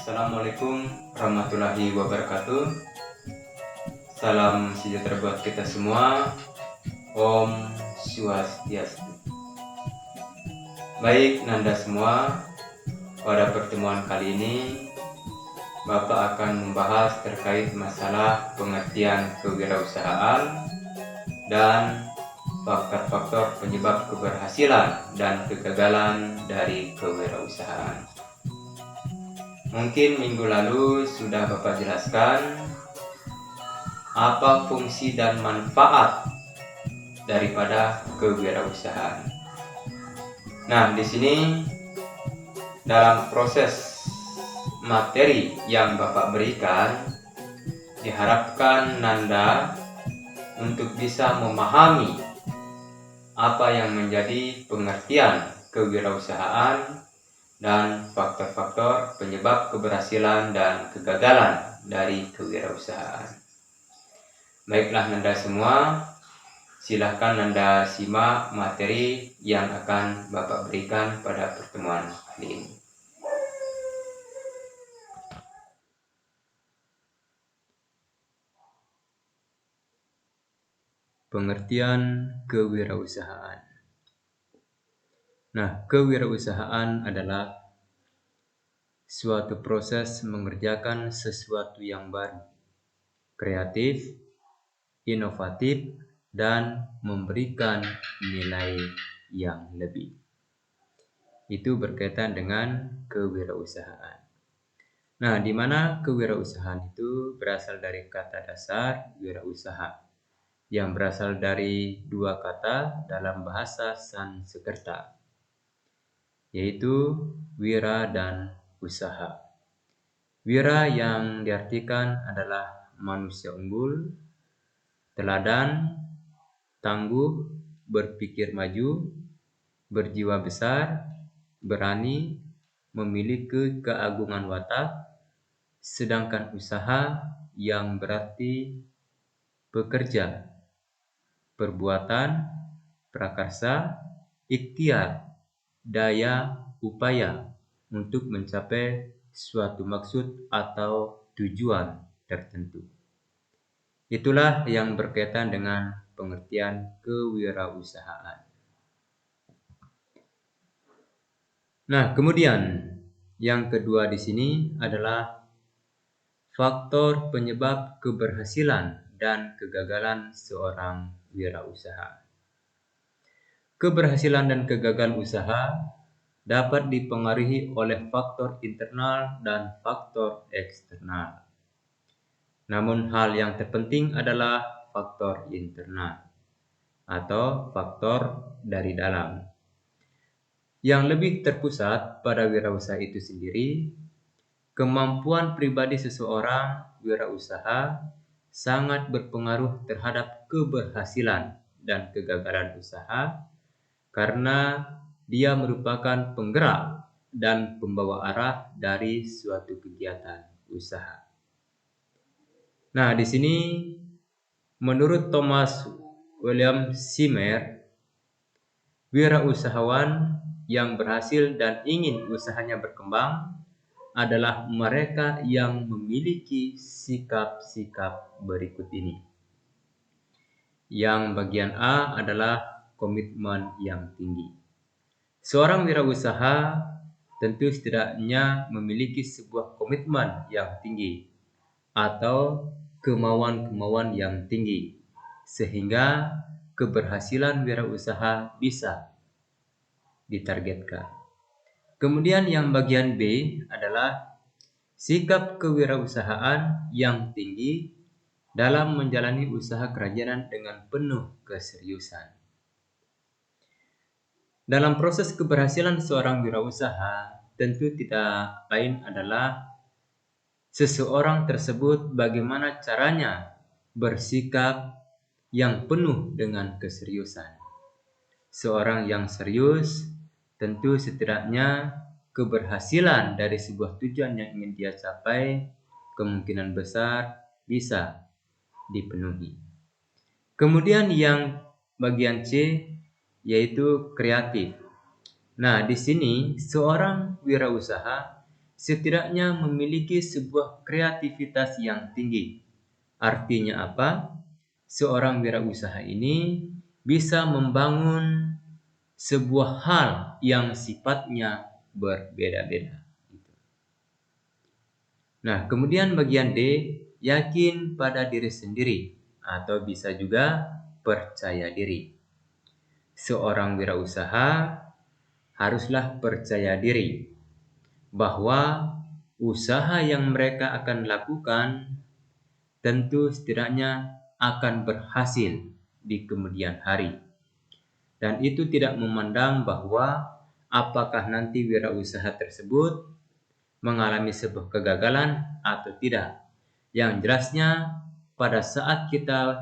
Assalamualaikum warahmatullahi wabarakatuh. Salam sejahtera buat kita semua. Om Swastiastu. Baik Nanda semua, pada pertemuan kali ini Bapak akan membahas terkait masalah pengertian kewirausahaan dan faktor-faktor penyebab keberhasilan dan kegagalan dari kewirausahaan. Mungkin minggu lalu sudah Bapak jelaskan apa fungsi dan manfaat daripada kewirausahaan. Nah, di sini dalam proses materi yang Bapak berikan, diharapkan Nanda untuk bisa memahami apa yang menjadi pengertian kewirausahaan dan faktor-faktor penyebab keberhasilan dan kegagalan dari kewirausahaan. Baiklah Nanda semua, silahkan Nanda simak materi yang akan Bapak berikan pada pertemuan kali ini. Pengertian kewirausahaan. Nah, kewirausahaan adalah suatu proses mengerjakan sesuatu yang baru, kreatif, inovatif, dan memberikan nilai yang lebih. Itu berkaitan dengan kewirausahaan. Nah, di mana kewirausahaan itu berasal dari kata dasar wirausaha, yang berasal dari dua kata dalam bahasa Sanskerta, yaitu wira dan usaha. Wira yang diartikan adalah manusia unggul, teladan, tangguh, berpikir maju, berjiwa besar, berani, memiliki keagungan watak, sedangkan usaha yang berarti bekerja, perbuatan, prakarsa, ikhtiar, daya, upaya untuk mencapai suatu maksud atau tujuan tertentu. Itulah yang berkaitan dengan pengertian kewirausahaan. Nah, kemudian yang kedua di sini adalah faktor penyebab keberhasilan dan kegagalan seorang wirausaha. Keberhasilan dan kegagalan usaha dapat dipengaruhi oleh faktor internal dan faktor eksternal. Namun hal yang terpenting adalah faktor internal atau faktor dari dalam, yang lebih terpusat pada wirausaha itu sendiri. Kemampuan pribadi seseorang wirausaha sangat berpengaruh terhadap keberhasilan dan kegagalan usaha, karena dia merupakan penggerak dan pembawa arah dari suatu kegiatan usaha. Nah, di sini menurut Thomas William Seymour, wirausahawan yang berhasil dan ingin usahanya berkembang adalah mereka yang memiliki sikap-sikap berikut ini. Yang bagian A adalah komitmen yang tinggi. Seorang wirausaha tentu setidaknya memiliki sebuah komitmen yang tinggi atau kemauan-kemauan yang tinggi, sehingga keberhasilan wirausaha bisa ditargetkan. Kemudian yang bagian B adalah sikap kewirausahaan yang tinggi dalam menjalani usaha kerajinan dengan penuh keseriusan. Dalam proses keberhasilan seorang wirausaha, tentu tidak lain adalah seseorang tersebut bagaimana caranya bersikap yang penuh dengan keseriusan. Seorang yang serius tentu setidaknya keberhasilan dari sebuah tujuan yang ingin dia capai kemungkinan besar bisa dipenuhi. Kemudian yang bagian C yaitu kreatif. Nah, di sini seorang wirausaha setidaknya memiliki sebuah kreativitas yang tinggi. Artinya apa? Seorang wirausaha ini bisa membangun sebuah hal yang sifatnya berbeda-beda. Nah, kemudian bagian D, yakin pada diri sendiri atau bisa juga percaya diri. Seorang wirausaha haruslah percaya diri bahwa usaha yang mereka akan lakukan tentu setidaknya akan berhasil di kemudian hari. Dan itu tidak memandang bahwa apakah nanti wirausaha tersebut mengalami sebuah kegagalan atau tidak. Yang jelasnya pada saat kita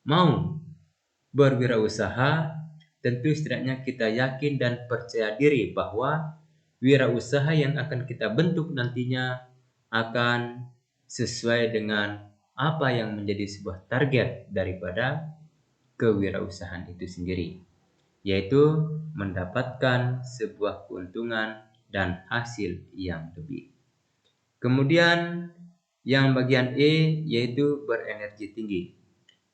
mau berwirausaha, tentu setidaknya kita yakin dan percaya diri bahwa wirausaha yang akan kita bentuk nantinya akan sesuai dengan apa yang menjadi sebuah target daripada kewirausahaan itu sendiri, yaitu mendapatkan sebuah keuntungan dan hasil yang lebih. Kemudian yang bagian E yaitu berenergi tinggi.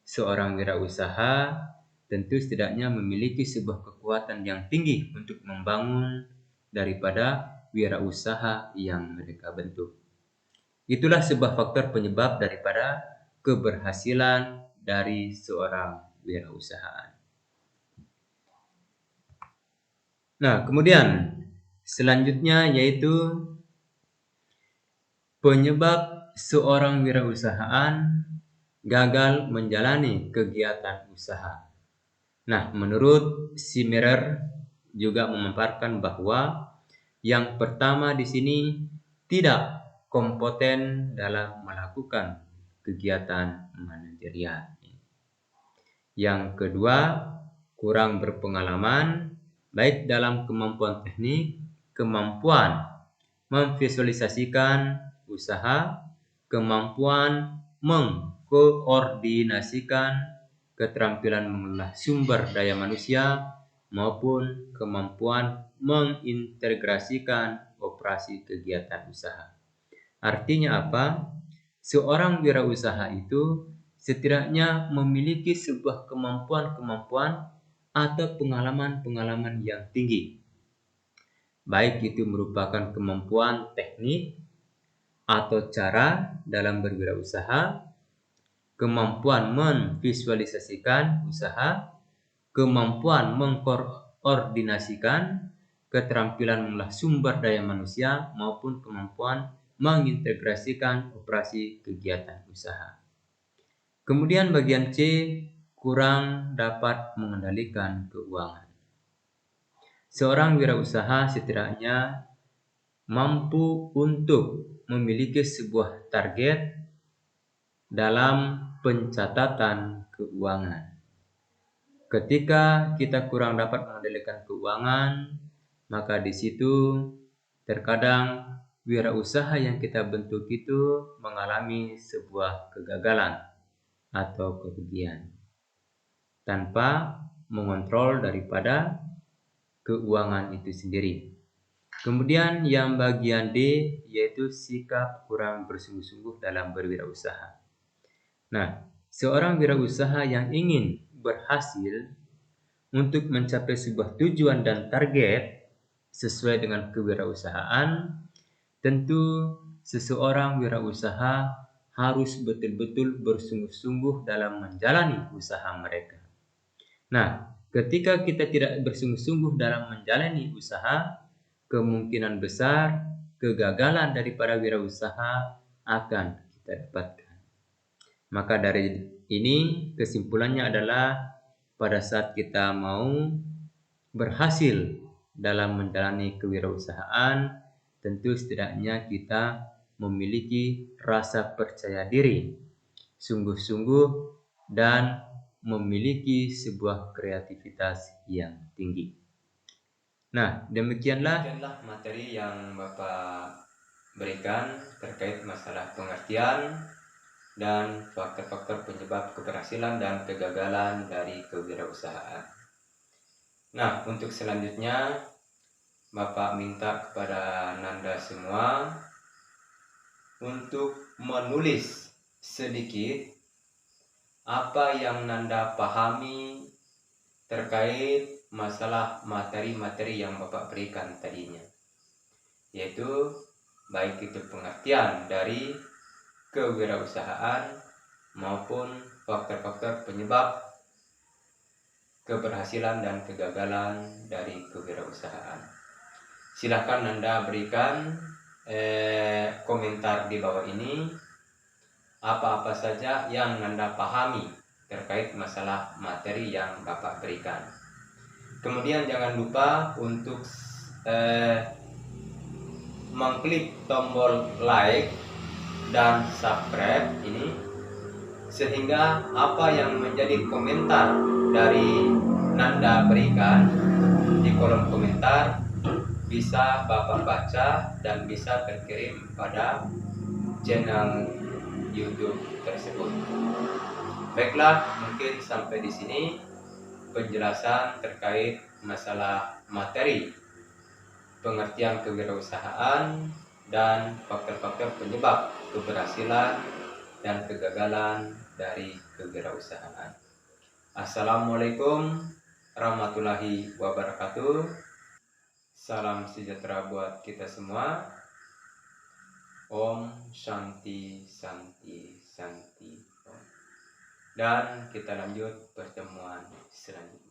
Seorang wirausaha tentu setidaknya memiliki sebuah kekuatan yang tinggi untuk membangun daripada wirausaha yang mereka bentuk. Itulah sebuah faktor penyebab daripada keberhasilan dari seorang wirausaha. Nah, kemudian selanjutnya yaitu penyebab seorang wirausahaan gagal menjalani kegiatan usaha. Nah, menurut Simerer juga memaparkan bahwa yang pertama di sini tidak kompeten dalam melakukan kegiatan manajerial. Yang kedua, kurang berpengalaman baik dalam kemampuan teknik, kemampuan memvisualisasikan usaha, kemampuan mengkoordinasikan, keterampilan mengolah sumber daya manusia, maupun kemampuan mengintegrasikan operasi kegiatan usaha. Artinya apa? Seorang wirausaha itu setidaknya memiliki sebuah kemampuan-kemampuan atau pengalaman-pengalaman yang tinggi. Baik itu merupakan kemampuan teknik atau cara dalam berwirausaha, kemampuan memvisualisasikan usaha, kemampuan mengkoordinasikan, keterampilan mengolah sumber daya manusia, maupun kemampuan mengintegrasikan operasi kegiatan usaha. Kemudian bagian C, kurang dapat mengendalikan keuangan. Seorang wirausaha setidaknya mampu untuk memiliki sebuah target dalam pencatatan keuangan. Ketika kita kurang dapat mengendalikan keuangan, maka di situ terkadang wirausaha yang kita bentuk itu mengalami sebuah kegagalan atau kerugian tanpa mengontrol daripada keuangan itu sendiri. Kemudian yang bagian D yaitu sikap kurang bersungguh-sungguh dalam berwirausaha. Nah, seorang wirausaha yang ingin berhasil untuk mencapai sebuah tujuan dan target sesuai dengan kewirausahaan, tentu seseorang wirausaha harus betul-betul bersungguh-sungguh dalam menjalani usaha mereka. Nah, ketika kita tidak bersungguh-sungguh dalam menjalani usaha, kemungkinan besar kegagalan daripada wirausaha akan kita dapatkan. Maka dari ini kesimpulannya adalah pada saat kita mau berhasil dalam menjalani kewirausahaan, tentu setidaknya kita memiliki rasa percaya diri, sungguh-sungguh, dan memiliki sebuah kreativitas yang tinggi. Nah, demikianlah materi yang Bapak berikan terkait masalah pengertian dan faktor-faktor penyebab keberhasilan dan kegagalan dari kewirausahaan. Nah, untuk selanjutnya Bapak minta kepada Nanda semua untuk menulis sedikit apa yang Nanda pahami terkait masalah materi-materi yang Bapak berikan tadinya, yaitu baik itu pengertian dari kewirausahaan maupun faktor-faktor penyebab keberhasilan dan kegagalan dari kewirausahaan. Silakan Nanda berikan komentar di bawah ini apa-apa saja yang Nanda pahami terkait masalah materi yang Bapak berikan. Kemudian jangan lupa untuk mengklik tombol like dan subscribe ini, sehingga apa yang menjadi komentar dari Nanda berikan di kolom komentar bisa Bapak baca dan bisa terkirim pada channel YouTube tersebut. Baiklah, mungkin sampai di sini penjelasan terkait masalah materi pengertian kewirausahaan dan faktor-faktor penyebab keberhasilan dan kegagalan dari kewirausahaan. Assalamualaikum warahmatullahi wabarakatuh. Salam sejahtera buat kita semua. Om Shanti Shanti Shanti Om. Dan kita lanjut pertemuan selanjutnya.